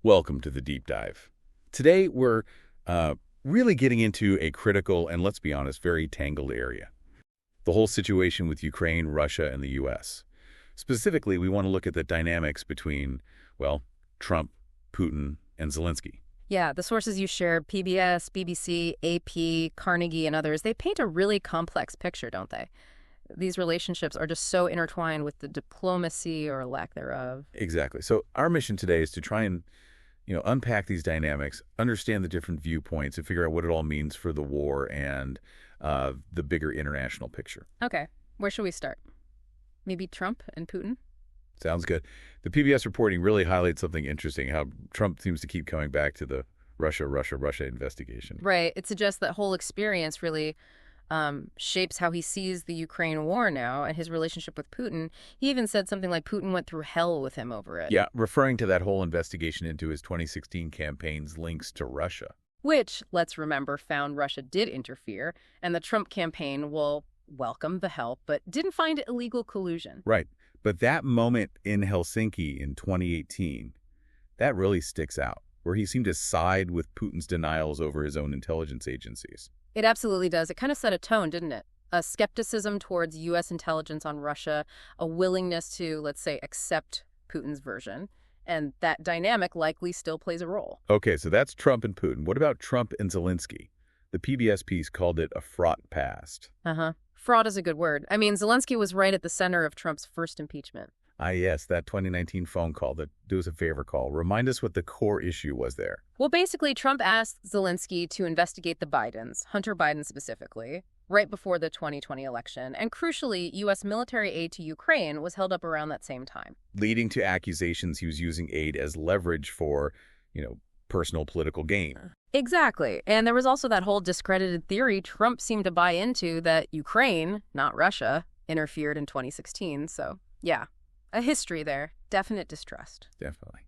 Welcome to the Deep Dive. Today, we're really getting into a critical and, let's be honest, very tangled area. The whole situation with Ukraine, Russia, and the U.S. Specifically, we want to look at the dynamics between, well, Trump, Putin, and Zelenskyy. Yeah, the sources you shared, PBS, BBC, AP, Carnegie, and others, they paint a really complex picture, don't they? These relationships are just so intertwined with the diplomacy or lack thereof. Exactly. So our mission today is to try and unpack these dynamics, understand the different viewpoints, and figure out what it all means for the war and the bigger international picture. Okay, where should we start? Maybe Trump and Putin? Sounds good. The PBS reporting really highlights something interesting, how Trump seems to keep coming back to the Russia investigation. Right. It suggests that whole experience really shapes how he sees the Ukraine war now and his relationship with Putin. He even said something like Putin went through hell with him over it. Yeah, referring to that whole investigation into his 2016 campaign's links to Russia. Which, let's remember, found Russia did interfere, and the Trump campaign will welcome the help, but didn't find illegal collusion. Right. But that moment in Helsinki in 2018, that really sticks out, where he seemed to side with Putin's denials over his own intelligence agencies. It absolutely does. It kind of set a tone, didn't it? A skepticism towards U.S. intelligence on Russia, a willingness to, let's say, accept Putin's version. And that dynamic likely still plays a role. Okay, so that's Trump and Putin. What about Trump and Zelenskyy? The PBS piece called it a fraught past. Fraud is a good word. I mean, Zelenskyy was right at the center of Trump's first impeachment. Ah, yes, that 2019 phone call. Do us a favor call. Remind us what the core issue was there. Well, basically, Trump asked Zelenskyy to investigate the Bidens, Hunter Biden specifically, right before the 2020 election. And crucially, U.S. military aid to Ukraine was held up around that same time. Leading to accusations he was using aid as leverage for, personal political gain. Exactly. And there was also that whole discredited theory Trump seemed to buy into that Ukraine, not Russia, interfered in 2016. So, yeah, a history there. Definite distrust. Definitely.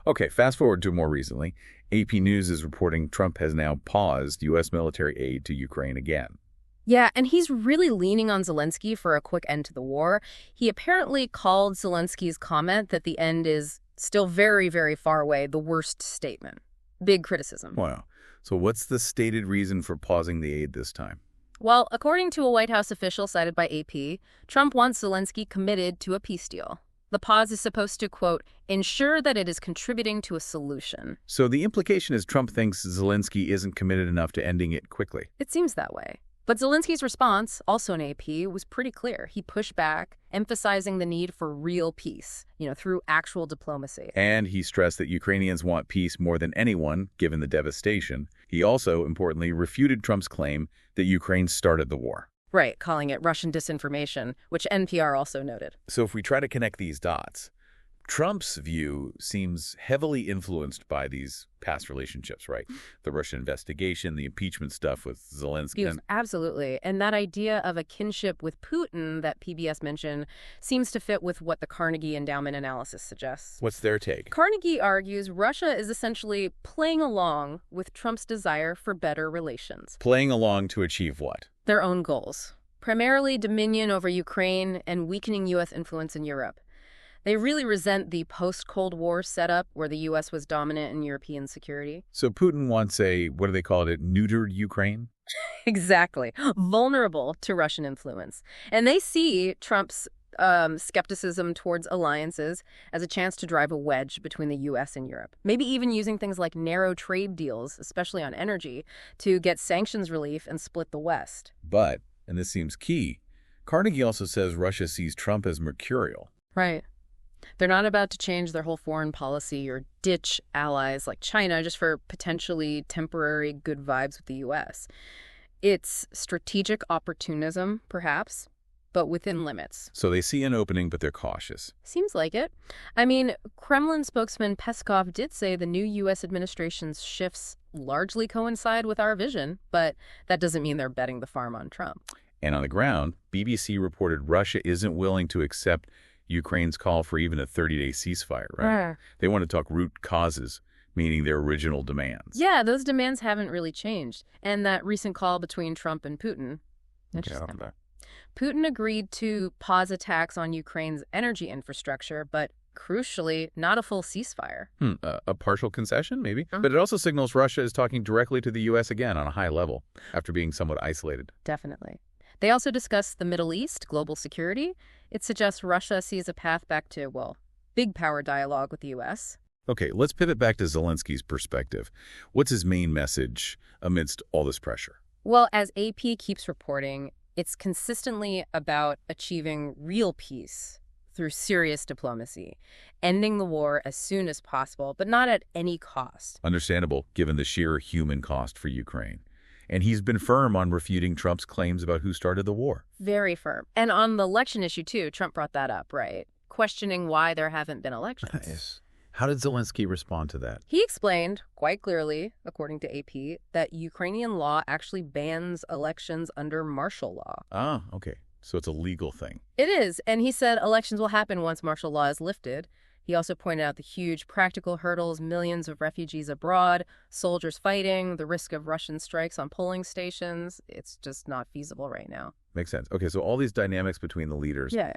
Okay, fast forward to more recently. AP News is reporting Trump has now paused U.S. military aid to Ukraine again. Yeah, and he's really leaning on Zelenskyy for a quick end to the war. He apparently called Zelenskyy's comment that the end is still very, very far away the worst statement. Big criticism. Wow. So what's the stated reason for pausing the aid this time? Well, according to a White House official cited by AP, Trump wants Zelenskyy committed to a peace deal. The pause is supposed to, quote, ensure that it is contributing to a solution. So the implication is Trump thinks Zelenskyy isn't committed enough to ending it quickly. It seems that way. But Zelenskyy's response, also in AP, was pretty clear. He pushed back, emphasizing the need for real peace, through actual diplomacy. And he stressed that Ukrainians want peace more than anyone, given the devastation. He also, importantly, refuted Trump's claim that Ukraine started the war. Right, calling it Russian disinformation, which NPR also noted. So if we try to connect these dots, Trump's view seems heavily influenced by these past relationships, right? The Russian investigation, the impeachment stuff with Zelenskyy. Yes, absolutely. And that idea of a kinship with Putin that PBS mentioned seems to fit with what the Carnegie Endowment analysis suggests. What's their take? Carnegie argues Russia is essentially playing along with Trump's desire for better relations. Playing along to achieve what? Their own goals. Primarily dominion over Ukraine and weakening U.S. influence in Europe. They really resent the post-Cold War setup where the U.S. was dominant in European security. So Putin wants what do they call it, neutered Ukraine? Exactly. Vulnerable to Russian influence. And they see Trump's skepticism towards alliances as a chance to drive a wedge between the U.S. and Europe. Maybe even using things like narrow trade deals, especially on energy, to get sanctions relief and split the West. But, and this seems key, Carnegie also says Russia sees Trump as mercurial. Right. They're not about to change their whole foreign policy or ditch allies like China just for potentially temporary good vibes with the U.S. It's strategic opportunism, perhaps, but within limits. So they see an opening, but they're cautious. Seems like it. I mean, Kremlin spokesman Peskov did say the new U.S. administration's shifts largely coincide with our vision, but that doesn't mean they're betting the farm on Trump. And on the ground, BBC reported Russia isn't willing to accept Ukraine's call for even a 30-day ceasefire, right? They want to talk root causes, meaning their original demands. Yeah, those demands haven't really changed. And that recent call between Trump and Putin. Putin agreed to pause attacks on Ukraine's energy infrastructure, but Crucially, not a full ceasefire. A partial concession, maybe? But it also signals Russia is talking directly to the U.S. again on a high level, after being somewhat isolated. Definitely. They also discuss the Middle East, global security. It suggests Russia sees a path back to, well, big power dialogue with the U.S. Okay, let's pivot back to Zelensky's perspective. What's his main message amidst all this pressure? Well, as AP keeps reporting, it's consistently about achieving real peace through serious diplomacy, ending the war as soon as possible, but not at any cost. Understandable, given the sheer human cost for Ukraine. And he's been firm on refuting Trump's claims about who started the war. Very firm. And on the election issue, too, Trump brought that up, right? Questioning why there haven't been elections. Yes. How did Zelensky respond to that? He explained, quite clearly, according to AP, that Ukrainian law actually bans elections under martial law. Ah, okay. So it's a legal thing. It is, and he said elections will happen once martial law is lifted. He also pointed out the huge practical hurdles, millions of refugees abroad, soldiers fighting, the risk of Russian strikes on polling stations. It's just not feasible right now. Makes sense. Okay, so all these dynamics between the leaders. Yeah.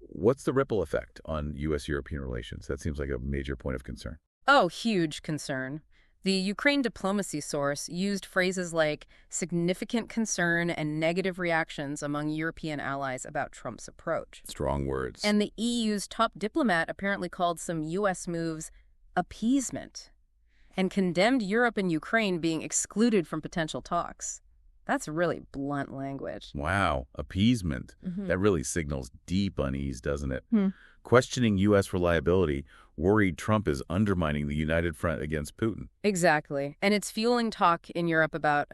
What's the ripple effect on U.S.-European relations? That seems like a major point of concern. Oh, huge concern. The Ukraine diplomacy source used phrases like significant concern and negative reactions among European allies about Trump's approach. Strong words. And the EU's top diplomat apparently called some U.S. moves appeasement and condemned Europe and Ukraine being excluded from potential talks. That's really blunt language. Wow, appeasement. That really signals deep unease, doesn't it? Questioning U.S. reliability, worried Trump is undermining the united front against Putin. Exactly. And it's fueling talk in Europe about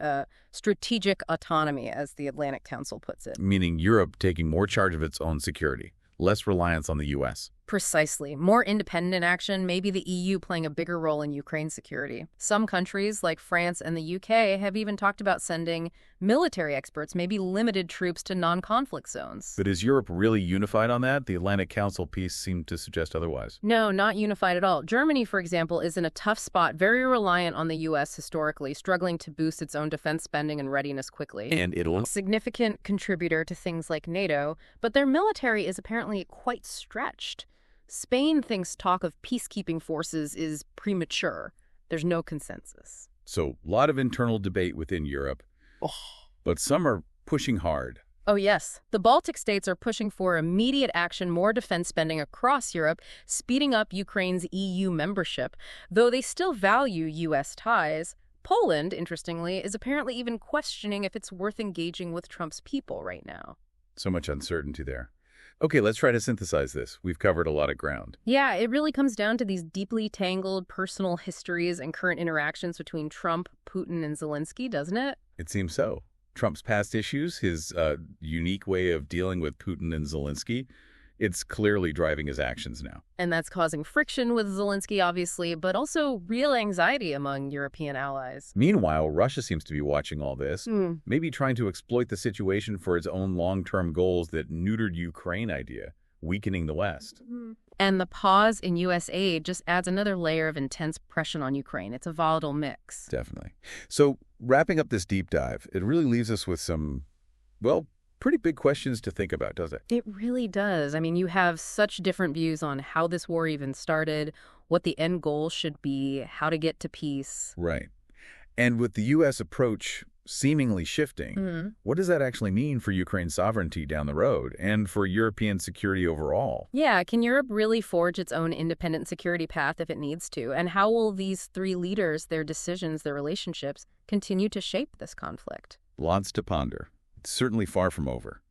strategic autonomy, as the Atlantic Council puts it. Meaning Europe taking more charge of its own security, less reliance on the U.S. Precisely. More independent action, maybe the EU playing a bigger role in Ukraine's security. Some countries, like France and the UK, have even talked about sending military experts, maybe limited troops to non-conflict zones. But is Europe really unified on that? The Atlantic Council piece seemed to suggest otherwise. No, not unified at all. Germany, for example, is in a tough spot, very reliant on the U.S. historically, struggling to boost its own defense spending and readiness quickly. And Italy? Significant contributor to things like NATO, but their military is apparently quite stretched. Spain thinks talk of peacekeeping forces is premature. There's no consensus. So, a lot of internal debate within Europe, but some are pushing hard. Oh, yes. The Baltic states are pushing for immediate action, more defense spending across Europe, speeding up Ukraine's EU membership. Though they still value U.S. ties, Poland, interestingly, is apparently even questioning if it's worth engaging with Trump's people right now. So much uncertainty there. Okay, let's try to synthesize this. We've covered a lot of ground. Yeah, it really comes down to these deeply tangled personal histories and current interactions between Trump, Putin, and Zelensky, doesn't it? It seems so. Trump's past issues, his unique way of dealing with Putin and Zelensky, it's clearly driving his actions now. And that's causing friction with Zelensky, obviously, but also real anxiety among European allies. Meanwhile, Russia seems to be watching all this, maybe trying to exploit the situation for its own long-term goals that neutered Ukraine idea, weakening the West. And the pause in U.S. aid just adds another layer of intense pressure on Ukraine. It's a volatile mix. Definitely. So, wrapping up this deep dive, it really leaves us with some, well, pretty big questions to think about, does it? It really does. I mean, you have such different views on how this war even started, what the end goal should be, how to get to peace. Right. And with the U.S. approach seemingly shifting, what does that actually mean for Ukraine's sovereignty down the road and for European security overall? Yeah, can Europe really forge its own independent security path if it needs to? And how will these three leaders, their decisions, their relationships, continue to shape this conflict? Lots to ponder. It's certainly far from over.